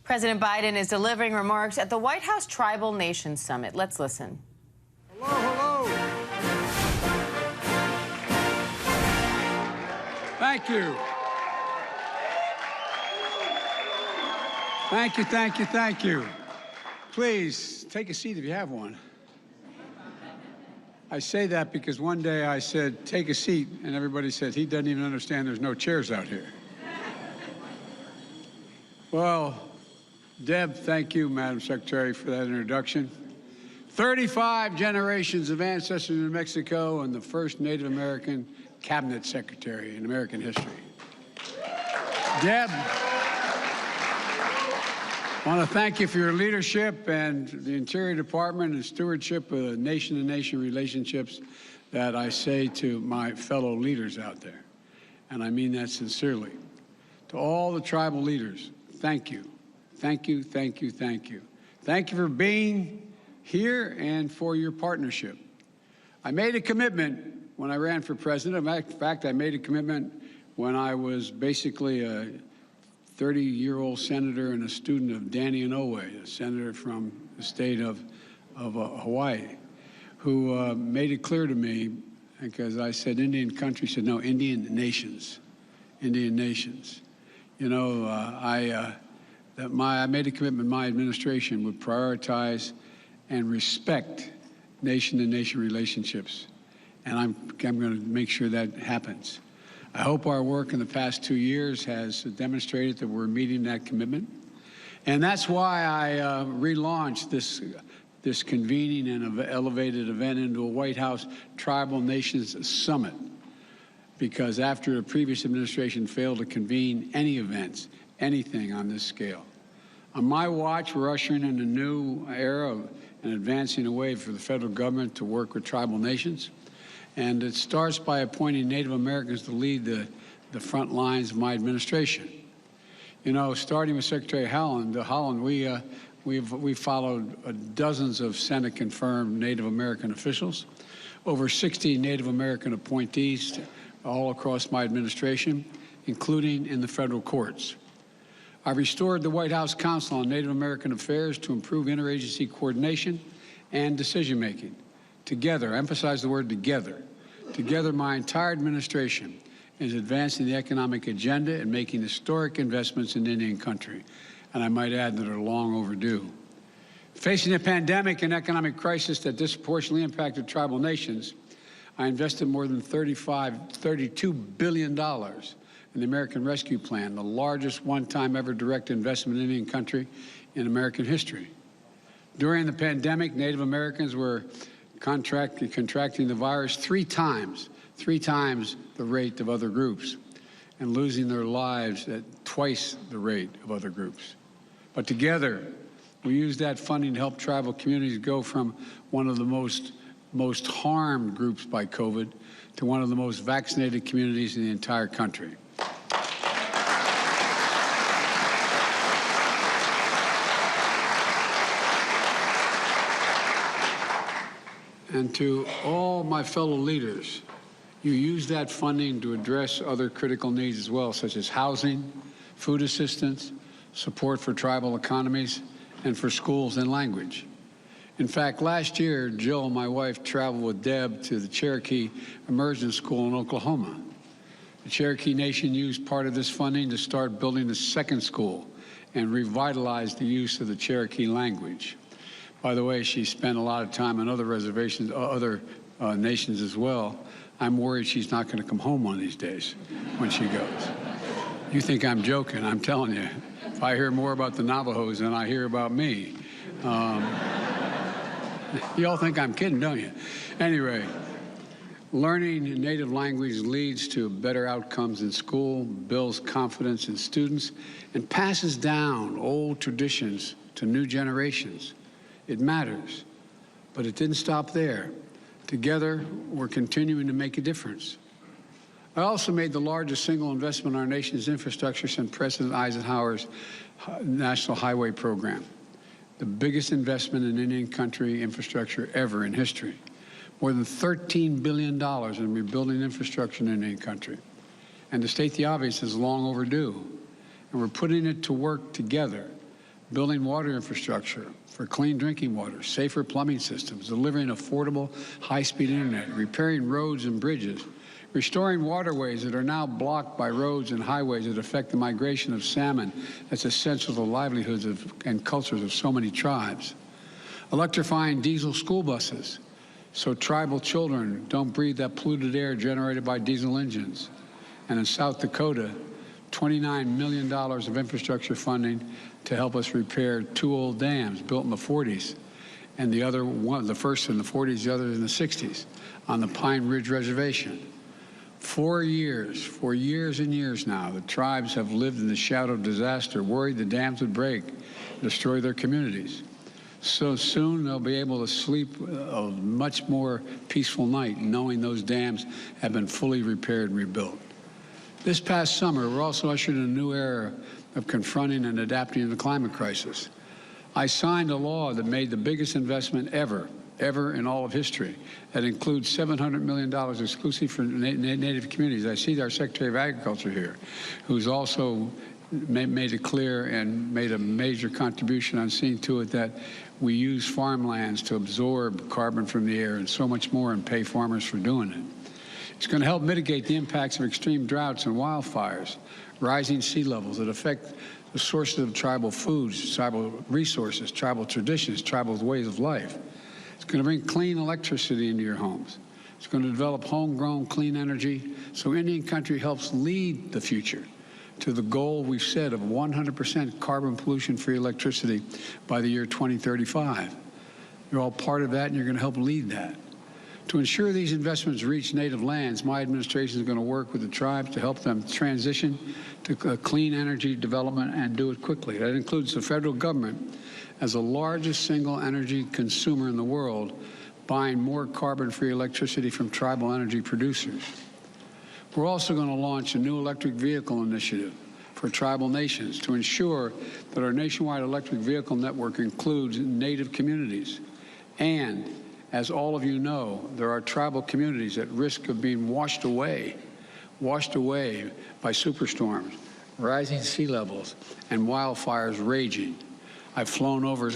President Biden is delivering remarks at the White House Tribal Nations Summit. Let's listen. Hello, hello. Thank you. Thank you, thank you, thank you. Please, take a seat if you have one. I say that because one day I said, take a seat, and everybody said, he doesn't even understand there's no chairs out here. Well, Deb, thank you, Madam Secretary, for that introduction. 35 generations of ancestors in New Mexico and the first Native American cabinet secretary in American history. Deb, I want to thank you for your leadership and the Interior Department and stewardship of the nation-to-nation relationships that I say to my fellow leaders out there. And I mean that sincerely. To all the tribal leaders, thank you. Thank you, thank you, thank you. Thank you for being here and for your partnership. I made a commitment when I ran for president. In fact, I made a commitment when I was basically a 30-year-old senator and a student of Danny Inouye, a senator from the state of Hawaii, who made it clear to me, because I said Indian country, said no, Indian nations, Indian nations. You know, I made a commitment my administration would prioritize and respect nation-to-nation relationships, and I'm going to make sure that happens. I hope our work in the past 2 years has demonstrated that we're meeting that commitment, and that's why I relaunched this convening and elevated event into a White House Tribal Nations Summit, because after the previous administration failed to convene any events, anything on this scale. On my watch, we're ushering in a new era and advancing a way for the federal government to work with tribal nations. And it starts by appointing Native Americans to lead the front lines of my administration. You know, starting with Secretary Haaland, we followed dozens of Senate-confirmed Native American officials, over 60 Native American appointees all across my administration, including in the federal courts. I restored the White House Council on Native American Affairs to improve interagency coordination and decision-making. Together, emphasize the word together. Together, my entire administration is advancing the economic agenda and making historic investments in Indian country, and I might add that are long overdue. Facing a pandemic and economic crisis that disproportionately impacted tribal nations, I invested more than $32 billion in the American Rescue Plan, the largest one-time ever direct investment in Indian country in American history. During the pandemic, Native Americans were contracting the virus three times the rate of other groups, and losing their lives at twice the rate of other groups. But together, we used that funding to help tribal communities go from one of the most harmed groups by COVID to one of the most vaccinated communities in the entire country. And to all my fellow leaders, you use that funding to address other critical needs as well, such as housing, food assistance, support for tribal economies, and for schools and language. In fact, last year, Jill, my wife, traveled with Deb to the Cherokee Immersion School in Oklahoma. The Cherokee Nation used part of this funding to start building a second school and revitalize the use of the Cherokee language. By the way, she spent a lot of time on other reservations, other nations as well. I'm worried she's not going to come home one of these days when she goes. You think I'm joking. I'm telling you. If I hear more about the Navajos than I hear about me. You all think I'm kidding, don't you? Anyway, learning native language leads to better outcomes in school, builds confidence in students, and passes down old traditions to new generations. It matters, but it didn't stop there. Together, we're continuing to make a difference. I also made the largest single investment in our nation's infrastructure since President Eisenhower's National Highway Program, the biggest investment in Indian country infrastructure ever in history. More than $13 billion in rebuilding infrastructure in Indian country. And to state the obvious, is long overdue. And we're putting it to work together building water infrastructure for clean drinking water, safer plumbing systems, delivering affordable high-speed internet, repairing roads and bridges, restoring waterways that are now blocked by roads and highways that affect the migration of salmon that's essential to the livelihoods and cultures of so many tribes, electrifying diesel school buses so tribal children don't breathe that polluted air generated by diesel engines, and in South Dakota, $29 million of infrastructure funding to help us repair 2 old dams built in the 40s, and the first in the 40s, the other in the 60s, on the Pine Ridge Reservation. For years and years now, the tribes have lived in the shadow of disaster, worried the dams would break, destroy their communities. So soon they'll be able to sleep a much more peaceful night, knowing those dams have been fully repaired and rebuilt. This past summer, we're also ushered in a new era of confronting and adapting to the climate crisis. I signed a law that made the biggest investment ever in all of history. That includes $700 million exclusively for Native communities. I see our Secretary of Agriculture here, who's also made it clear and made a major contribution on seeing to it that we use farmlands to absorb carbon from the air and so much more, and pay farmers for doing it. It's going to help mitigate the impacts of extreme droughts and wildfires, rising sea levels that affect the sources of tribal foods, tribal resources, tribal traditions, tribal ways of life. It's going to bring clean electricity into your homes. It's going to develop homegrown clean energy so Indian country helps lead the future to the goal we've set of 100% carbon pollution-free electricity by the year 2035. You're all part of that, and you're going to help lead that. To ensure these investments reach native lands, my administration is going to work with the tribes to help them transition to clean energy development and do it quickly. That includes the federal government as the largest single energy consumer in the world, buying more carbon-free electricity from tribal energy producers. We're also going to launch a new electric vehicle initiative for tribal nations to ensure that our nationwide electric vehicle network includes native communities. And as all of you know, there are tribal communities at risk of being washed away by superstorms, rising sea levels, and wildfires raging. I've flown over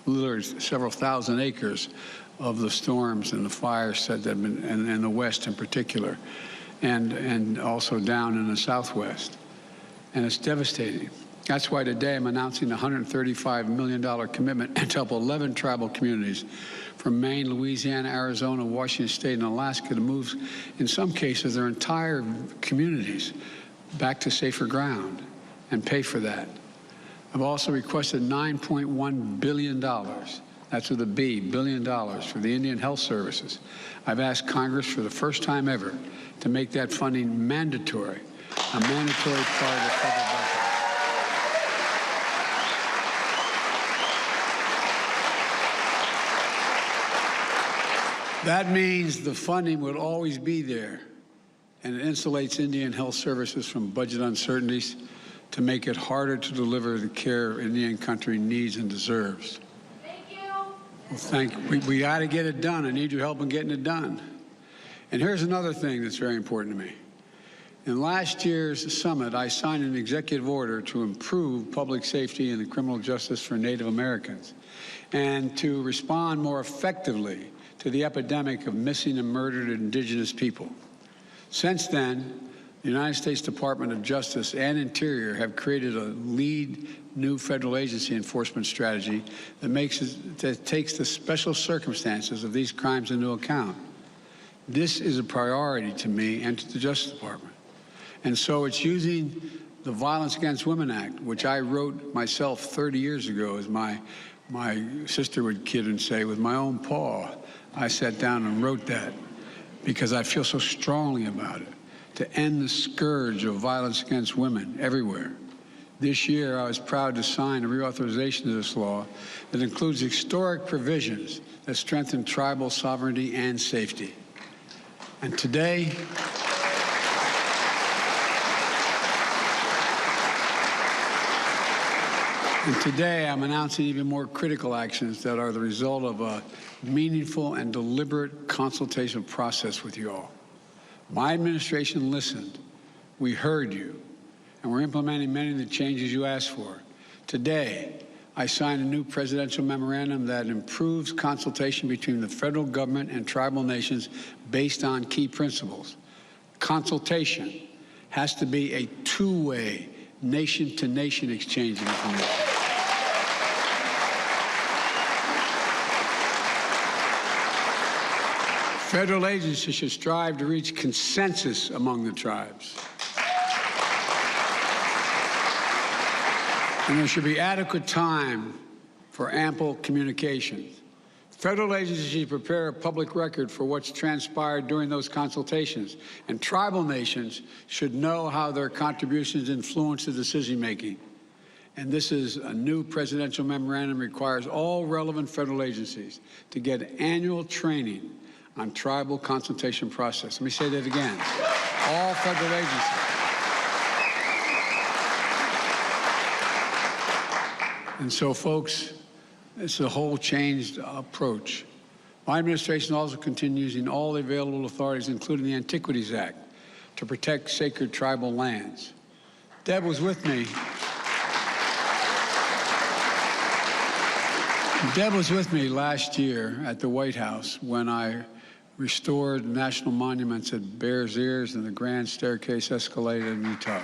literally several thousand acres of the storms and the fires that have been in the West in particular, and also down in the Southwest. And it's devastating. That's why today I'm announcing a $135 million commitment to help 11 tribal communities from Maine, Louisiana, Arizona, Washington State, and Alaska to move, in some cases, their entire communities back to safer ground and pay for that. I've also requested $9.1 billion, that's with a B, billion dollars, for the Indian Health Services. I've asked Congress for the first time ever to make that funding mandatory, a mandatory part of the federal budget. That means the funding will always be there, and it insulates Indian Health Services from budget uncertainties to make it harder to deliver the care Indian country needs and deserves. Thank you. We got to get it done. I need your help in getting it done. And here's another thing that's very important to me. In last year's summit, I signed an executive order to improve public safety and the criminal justice for Native Americans and to respond more effectively to the epidemic of missing and murdered Indigenous people. Since then, the United States Department of Justice and Interior have created a lead new federal agency enforcement strategy that takes the special circumstances of these crimes into account. This is a priority to me and to the Justice Department. And so it's using the Violence Against Women Act, which I wrote myself 30 years ago, as my sister would kid and say, with my own paw. I sat down and wrote that because I feel so strongly about it, to end the scourge of violence against women everywhere. This year, I was proud to sign a reauthorization of this law that includes historic provisions that strengthen tribal sovereignty and safety. And today, I'm announcing even more critical actions that are the result of a meaningful and deliberate consultation process with you all. My administration listened. We heard you, and we're implementing many of the changes you asked for. Today, I signed a new presidential memorandum that improves consultation between the federal government and tribal nations based on key principles. Consultation has to be a two-way, nation-to-nation exchange of information. Federal agencies should strive to reach consensus among the tribes. And there should be adequate time for ample communication. Federal agencies should prepare a public record for what's transpired during those consultations, and tribal nations should know how their contributions influence the decision-making. And this is a new presidential memorandum requires all relevant federal agencies to get annual training on tribal consultation process. Let me say that again. All federal agencies. And so, folks, it's a whole changed approach. My administration also continues using all the available authorities, including the Antiquities Act, to protect sacred tribal lands. Deb was with me. Deb was with me last year at the White House when I restored national monuments at Bears Ears and the Grand Staircase Escalade in Utah,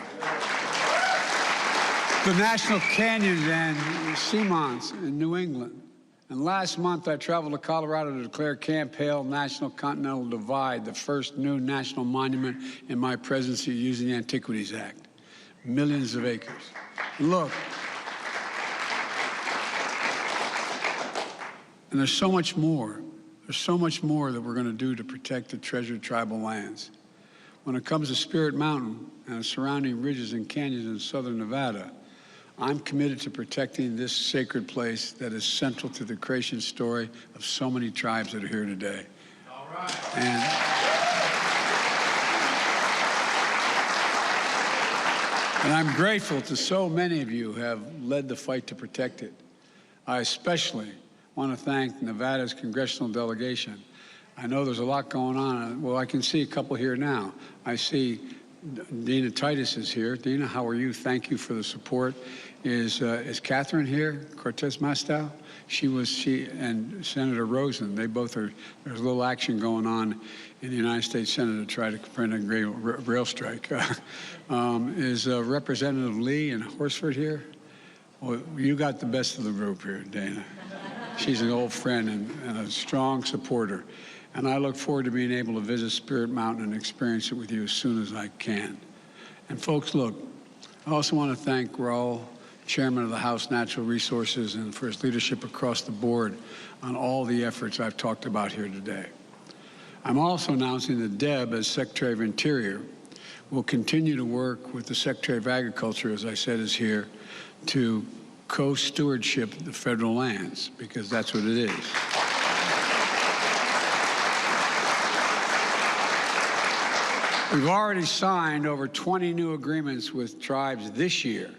the National Canyons and Seamonts in New England. And last month, I traveled to Colorado to declare Camp Hale National Continental Divide, the first new national monument in my presidency using the Antiquities Act. Millions of acres. And look, and there's so much more. There's so much more that we're going to do to protect the treasured tribal lands. When it comes to Spirit Mountain and the surrounding ridges and canyons in southern Nevada, I'm committed to protecting this sacred place that is central to the creation story of so many tribes that are here today. All right. And I'm grateful to so many of you who have led the fight to protect it. I especially want to thank Nevada's congressional delegation. I know there's a lot going on. Well, I can see a couple here now. I see Dina Titus is here. Dina, how are you? Thank you for the support. Is Catherine here? Cortez Masto? She and Senator Rosen, they both are, there's a little action going on in the United States Senate to try to prevent a great rail strike. Is Representative Lee in Horsford here? Well, you got the best of the group here, Dana. She's an old friend and a strong supporter. And I look forward to being able to visit Spirit Mountain and experience it with you as soon as I can. And folks, look, I also want to thank Raul, Chairman of the House Natural Resources, and for his leadership across the board on all the efforts I've talked about here today. I'm also announcing that Deb, as Secretary of Interior, will continue to work with the Secretary of Agriculture, as I said, is here, to co-stewardship the federal lands, because that's what it is. We've already signed over 20 new agreements with tribes this year,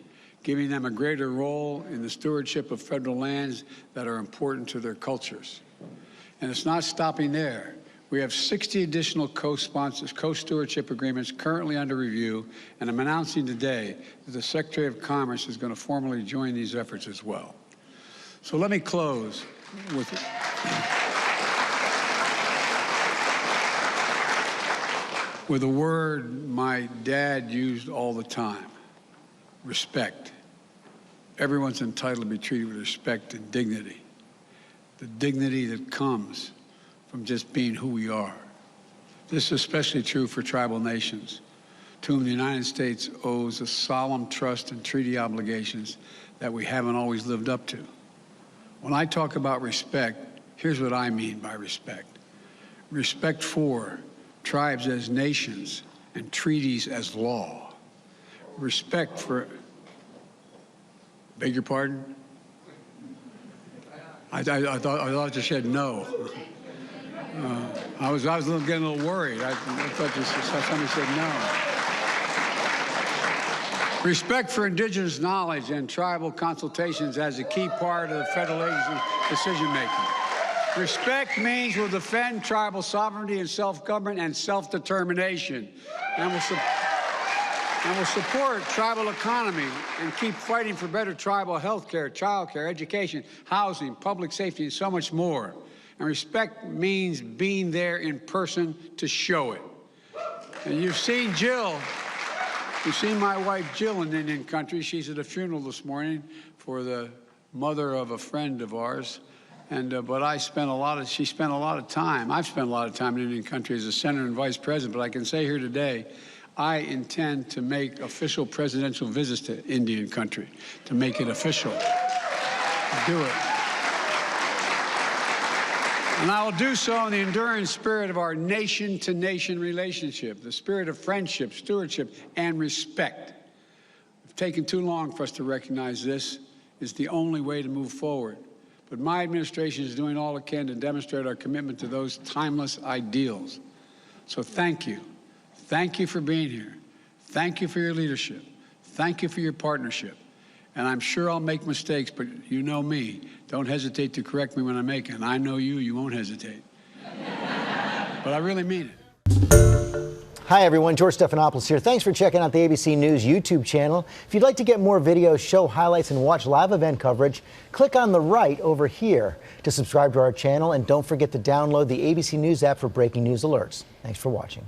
giving them a greater role in the stewardship of federal lands that are important to their cultures. And it's not stopping there. We have 60 additional co-stewardship agreements currently under review, and I'm announcing today that the Secretary of Commerce is going to formally join these efforts as well. So let me close with a word my dad used all the time: respect. Everyone's entitled to be treated with respect and dignity, the dignity that comes from just being who we are. This is especially true for tribal nations, to whom the United States owes a solemn trust and treaty obligations that we haven't always lived up to. When I talk about respect, here's what I mean by respect. Respect for tribes as nations and treaties as law. Respect for, beg your pardon? I thought you said no. I was getting a little worried. I thought somebody said no. Respect for indigenous knowledge and tribal consultations as a key part of the federal agency decision-making. Respect means we'll defend tribal sovereignty and self-government and self-determination. And and will support tribal economy and keep fighting for better tribal health care, child care, education, housing, public safety, and so much more. And respect means being there in person to show it. And you've seen Jill. You've seen my wife Jill in Indian country. She's at a funeral this morning for the mother of a friend of ours. And but she spent a lot of time. I've spent a lot of time in Indian country as a senator and vice president. But I can say here today, I intend to make official presidential visits to Indian country, to make it official. Do it. And I will do so in the enduring spirit of our nation-to-nation relationship, the spirit of friendship, stewardship, and respect. It's taken too long for us to recognize this. It's the only way to move forward. But my administration is doing all it can to demonstrate our commitment to those timeless ideals. So thank you. Thank you for being here. Thank you for your leadership. Thank you for your partnership. And I'm sure I'll make mistakes, but you know me. Don't hesitate to correct me when I make it. And I know you won't hesitate. But I really mean it. Hi, everyone. George Stephanopoulos here. Thanks for checking out the ABC News YouTube channel. If you'd like to get more videos, show highlights, and watch live event coverage, click on the right over here to subscribe to our channel. And don't forget to download the ABC News app for breaking news alerts. Thanks for watching.